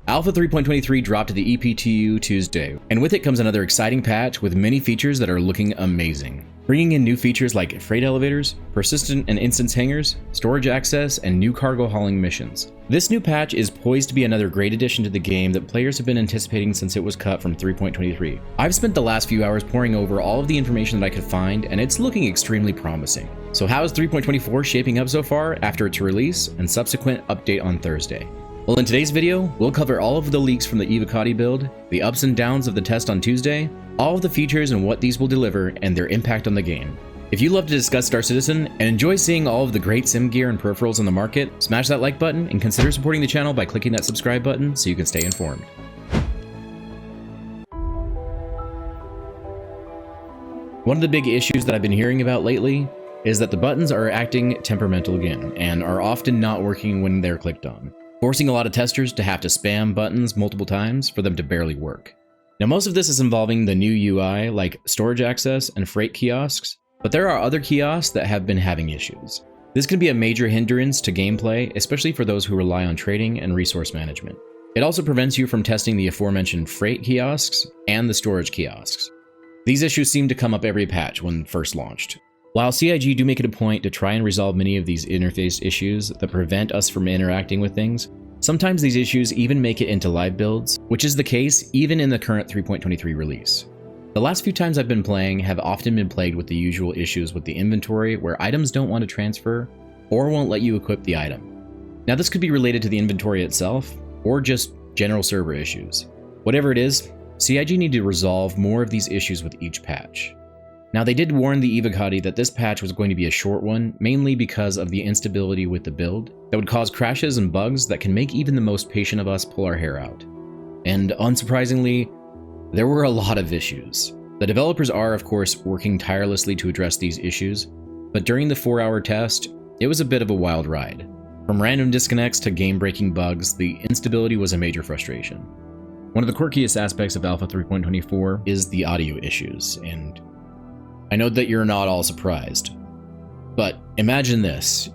Alpha 3.23 dropped to the EPTU Tuesday, and with it comes another exciting patch with many features that are looking amazing. Bringing in new features like freight elevators, persistent and instance hangars, storage access, and new cargo hauling missions. This new patch is poised to be another great addition to the game that players have been anticipating since it was cut from 3.23. I've spent the last few hours poring over all of the information that I could find, and it's looking extremely promising. So how is 3.24 shaping up so far after its release and subsequent update on Thursday? Well, in today's video, we'll cover all of the leaks from the Evocati build, the ups and downs of the test on Tuesday, all of the features and what these will deliver, and their impact on the game. If you love to discuss Star Citizen and enjoy seeing all of the great sim gear and peripherals on the market, smash that like button and consider supporting the channel by clicking that subscribe button so you can stay informed. One of the big issues that I've been hearing about lately is that the buttons are acting temperamental again and are often not working when they're clicked on, forcing a lot of testers to have to spam buttons multiple times for them to barely work. Now, most of this is involving the new UI like storage access and freight kiosks, but there are other kiosks that have been having issues. This can be a major hindrance to gameplay, especially for those who rely on trading and resource management. It also prevents you from testing the aforementioned freight kiosks and the storage kiosks. These issues seem to come up every patch when first launched. While CIG do make it a point to try and resolve many of these interface issues that prevent us from interacting with things, sometimes these issues even make it into live builds, which is the case even in the current 3.23 release. The last few times I've been playing have often been plagued with the usual issues with the inventory where items don't want to transfer or won't let you equip the item. Now, this could be related to the inventory itself or just general server issues. Whatever it is, CIG need to resolve more of these issues with each patch. Now, they did warn the Evocati that this patch was going to be a short one, mainly because of the instability with the build that would cause crashes and bugs that can make even the most patient of us pull our hair out. And unsurprisingly, there were a lot of issues. The developers are, of course, working tirelessly to address these issues, but during the 4-hour test, it was a bit of a wild ride. From random disconnects to game-breaking bugs, the instability was a major frustration. One of the quirkiest aspects of Alpha 3.24 is the audio issues, and I know that you're not all surprised, but imagine this.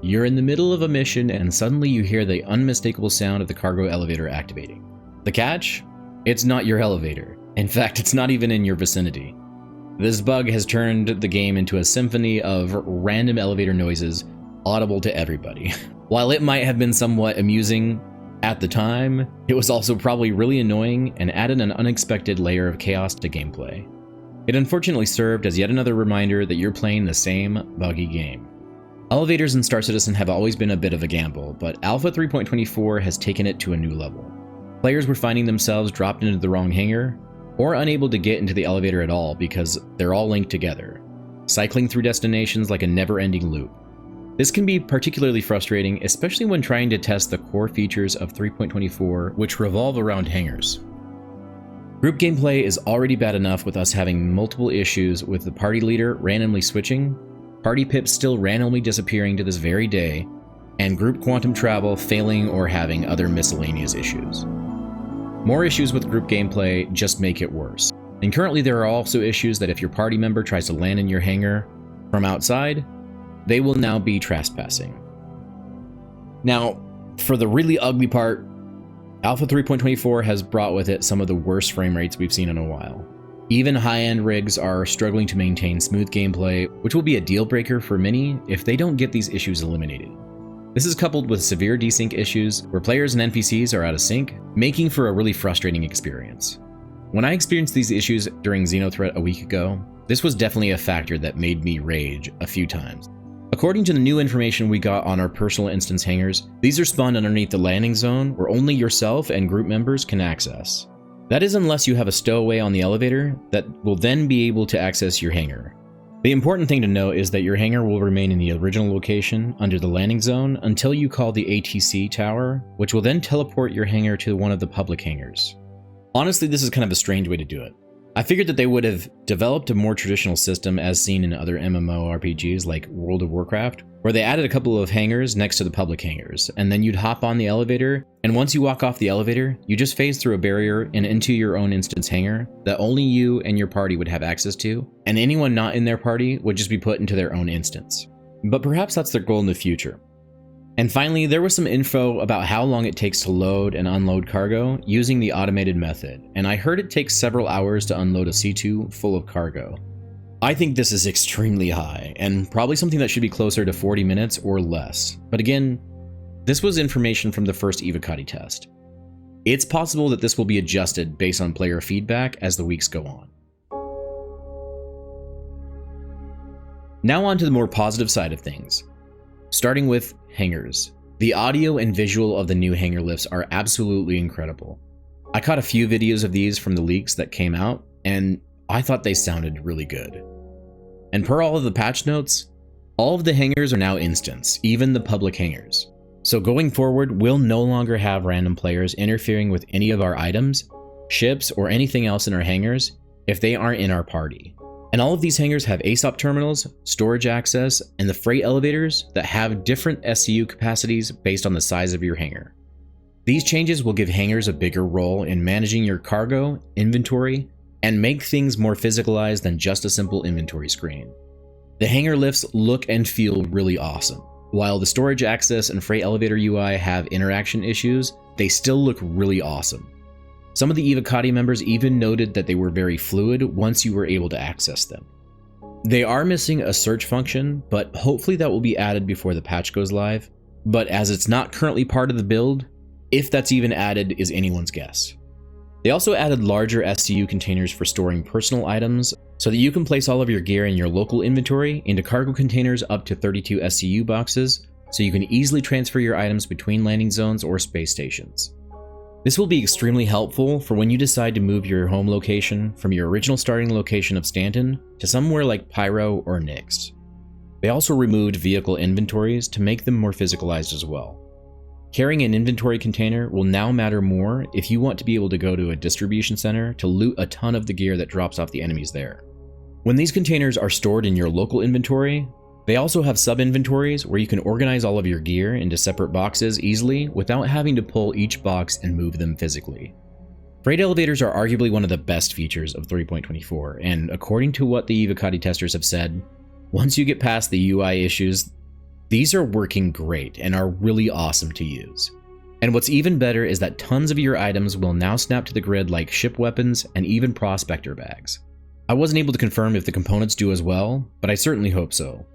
You're in the middle of a mission and suddenly you hear the unmistakable sound of the cargo elevator activating. The catch? It's not your elevator. In fact, it's not even in your vicinity. This bug has turned the game into a symphony of random elevator noises audible to everybody. While it might have been somewhat amusing at the time, it was also probably really annoying and added an unexpected layer of chaos to gameplay. It unfortunately served as yet another reminder that you're playing the same buggy game. Elevators in Star Citizen have always been a bit of a gamble, but Alpha 3.24 has taken it to a new level. Players were finding themselves dropped into the wrong hangar, or unable to get into the elevator at all because they're all linked together, cycling through destinations like a never-ending loop. This can be particularly frustrating, especially when trying to test the core features of 3.24, which revolve around hangars. Group gameplay is already bad enough with us having multiple issues with the party leader randomly switching, party pips still randomly disappearing to this very day, and group quantum travel failing or having other miscellaneous issues. More issues with group gameplay just make it worse. And currently there are also issues that if your party member tries to land in your hangar from outside, they will now be trespassing. Now, for the really ugly part, Alpha 3.24 has brought with it some of the worst frame rates we've seen in a while. Even high-end rigs are struggling to maintain smooth gameplay, which will be a deal breaker for many if they don't get these issues eliminated. This is coupled with severe desync issues where players and NPCs are out of sync, making for a really frustrating experience. When I experienced these issues during Xenothreat a week ago, this was definitely a factor that made me rage a few times. According to the new information we got on our personal instance hangars, these are spawned underneath the landing zone where only yourself and group members can access. That is unless you have a stowaway on the elevator that will then be able to access your hangar. The important thing to note is that your hangar will remain in the original location under the landing zone until you call the ATC tower, which will then teleport your hangar to one of the public hangars. Honestly, this is kind of a strange way to do it. I figured that they would have developed a more traditional system as seen in other MMORPGs like World of Warcraft, where they added a couple of hangars next to the public hangars, and then you'd hop on the elevator, and once you walk off the elevator, you just phase through a barrier and into your own instance hangar that only you and your party would have access to, and anyone not in their party would just be put into their own instance. But perhaps that's their goal in the future. And finally, there was some info about how long it takes to load and unload cargo using the automated method, and I heard it takes several hours to unload a C2 full of cargo. I think this is extremely high, and probably something that should be closer to 40 minutes or less. But again, this was information from the first Evocati test. It's possible that this will be adjusted based on player feedback as the weeks go on. Now on to the more positive side of things. Starting with hangars. The audio and visual of the new hangar lifts are absolutely incredible. I caught a few videos of these from the leaks that came out, and I thought they sounded really good. And per all of the patch notes, all of the hangars are now instants, even the public hangars. So going forward, we'll no longer have random players interfering with any of our items, ships, or anything else in our hangars if they aren't in our party. And all of these hangars have ASOP terminals, storage access, and the freight elevators that have different SCU capacities based on the size of your hangar. These changes will give hangars a bigger role in managing your cargo, inventory, and make things more physicalized than just a simple inventory screen. The hangar lifts look and feel really awesome. While the storage access and freight elevator UI have interaction issues, they still look really awesome. Some of the Evocati members even noted that they were very fluid once you were able to access them. They are missing a search function, but hopefully that will be added before the patch goes live. But as it's not currently part of the build, if that's even added is anyone's guess. They also added larger SCU containers for storing personal items so that you can place all of your gear in your local inventory into cargo containers up to 32 SCU boxes so you can easily transfer your items between landing zones or space stations. This will be extremely helpful for when you decide to move your home location from your original starting location of Stanton to somewhere like Pyro or Nyx. They also removed vehicle inventories to make them more physicalized as well. Carrying an inventory container will now matter more if you want to be able to go to a distribution center to loot a ton of the gear that drops off the enemies there. When these containers are stored in your local inventory, they also have sub-inventories where you can organize all of your gear into separate boxes easily without having to pull each box and move them physically. Freight elevators are arguably one of the best features of 3.24, and according to what the Evocati testers have said, once you get past the UI issues, these are working great and are really awesome to use. And what's even better is that tons of your items will now snap to the grid like ship weapons and even prospector bags. I wasn't able to confirm if the components do as well, but I certainly hope so.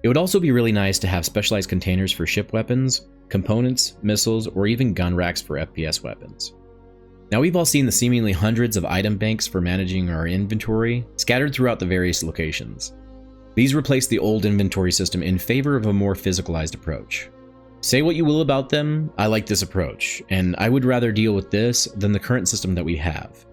It would also be really nice to have specialized containers for ship weapons, components, missiles, or even gun racks for FPS weapons. Now we've all seen the seemingly hundreds of item banks for managing our inventory scattered throughout the various locations. These replace the old inventory system in favor of a more physicalized approach. Say what you will about them, I like this approach, and I would rather deal with this than the current system that we have.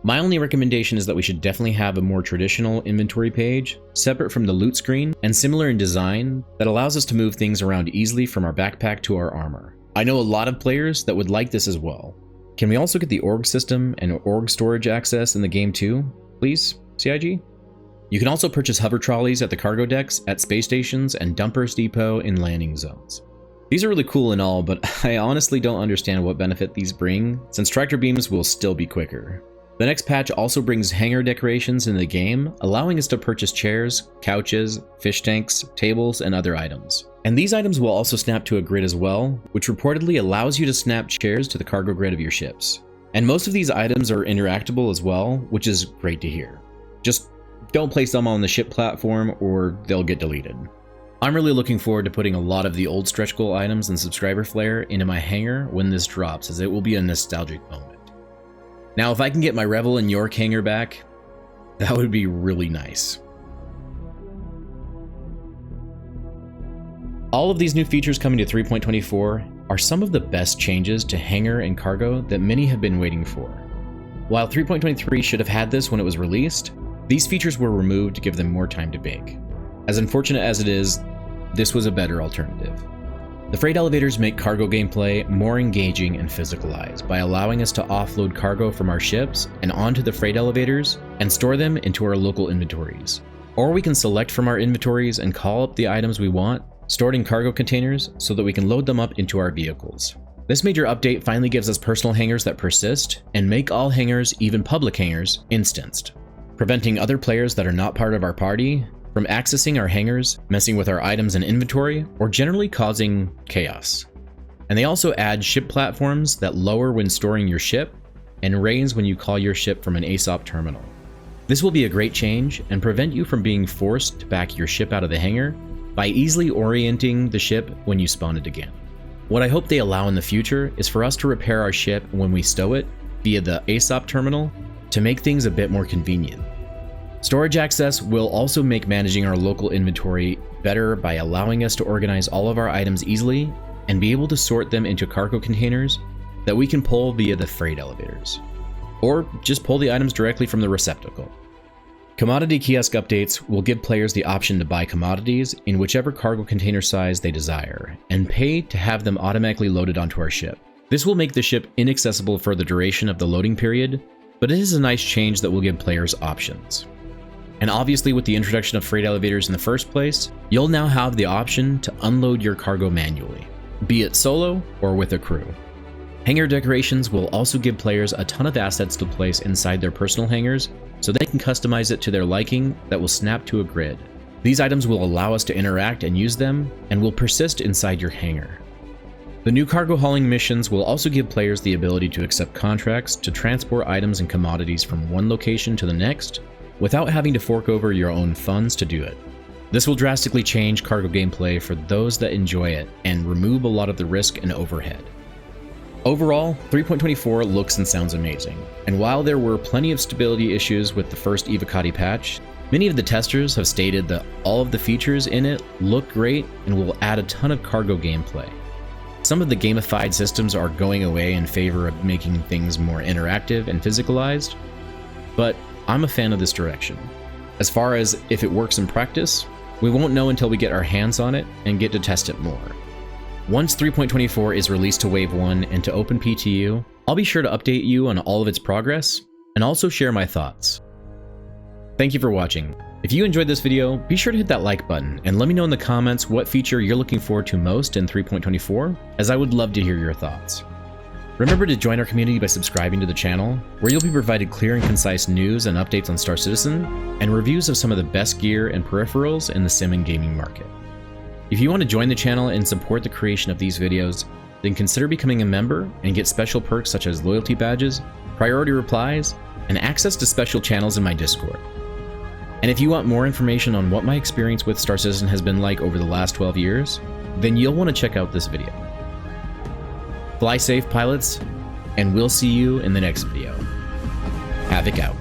My only recommendation is that we should definitely have a more traditional inventory page, separate from the loot screen, and similar in design, that allows us to move things around easily from our backpack to our armor. I know a lot of players that would like this as well. Can we also get the org system and org storage access in the game too, please, CIG? You can also purchase hover trolleys at the cargo decks, at space stations, and dumpers depot in landing zones. These are really cool and all, but I honestly don't understand what benefit these bring, since tractor beams will still be quicker. The next patch also brings hangar decorations in the game, allowing us to purchase chairs, couches, fish tanks, tables, and other items. And these items will also snap to a grid as well, which reportedly allows you to snap chairs to the cargo grid of your ships. And most of these items are interactable as well, which is great to hear. Just don't place them on the ship platform or they'll get deleted. I'm really looking forward to putting a lot of the old stretch goal items and subscriber flare into my hangar when this drops, as it will be a nostalgic moment. Now, if I can get my Revel and York hangar back, that would be really nice. All of these new features coming to 3.24 are some of the best changes to hangar and cargo that many have been waiting for. While 3.23 should have had this when it was released, these features were removed to give them more time to bake. As unfortunate as it is, this was a better alternative. The freight elevators make cargo gameplay more engaging and physicalized by allowing us to offload cargo from our ships and onto the freight elevators and store them into our local inventories. Or we can select from our inventories and call up the items we want, stored in cargo containers, so that we can load them up into our vehicles. This major update finally gives us personal hangars that persist and make all hangars, even public hangars, instanced, preventing other players that are not part of our party from accessing our hangars, messing with our items and inventory, or generally causing chaos. And they also add ship platforms that lower when storing your ship and raise when you call your ship from an ASOP terminal. This will be a great change and prevent you from being forced to back your ship out of the hangar by easily orienting the ship when you spawn it again. What I hope they allow in the future is for us to repair our ship when we stow it via the ASOP terminal to make things a bit more convenient. Storage access will also make managing our local inventory better by allowing us to organize all of our items easily and be able to sort them into cargo containers that we can pull via the freight elevators, or just pull the items directly from the receptacle. Commodity kiosk updates will give players the option to buy commodities in whichever cargo container size they desire, and pay to have them automatically loaded onto our ship. This will make the ship inaccessible for the duration of the loading period, but it is a nice change that will give players options. And obviously with the introduction of freight elevators in the first place, you'll now have the option to unload your cargo manually, be it solo or with a crew. Hangar decorations will also give players a ton of assets to place inside their personal hangars, so they can customize it to their liking that will snap to a grid. These items will allow us to interact and use them, and will persist inside your hangar. The new cargo hauling missions will also give players the ability to accept contracts to transport items and commodities from one location to the next, without having to fork over your own funds to do it. This will drastically change cargo gameplay for those that enjoy it, and remove a lot of the risk and overhead. Overall, 3.24 looks and sounds amazing, and while there were plenty of stability issues with the first Evocati patch, many of the testers have stated that all of the features in it look great and will add a ton of cargo gameplay. Some of the gamified systems are going away in favor of making things more interactive and physicalized, but I'm a fan of this direction. As far as if it works in practice, we won't know until we get our hands on it and get to test it more. Once 3.24 is released to Wave 1 and to Open PTU, I'll be sure to update you on all of its progress and also share my thoughts. Thank you for watching. If you enjoyed this video, be sure to hit that like button and let me know in the comments what feature you're looking forward to most in 3.24, as I would love to hear your thoughts. Remember to join our community by subscribing to the channel, where you'll be provided clear and concise news and updates on Star Citizen, and reviews of some of the best gear and peripherals in the sim and gaming market. If you want to join the channel and support the creation of these videos, then consider becoming a member and get special perks such as loyalty badges, priority replies, and access to special channels in my Discord. And if you want more information on what my experience with Star Citizen has been like over the last 12 years, then you'll want to check out this video. Fly safe, pilots, and we'll see you in the next video. Havoc out.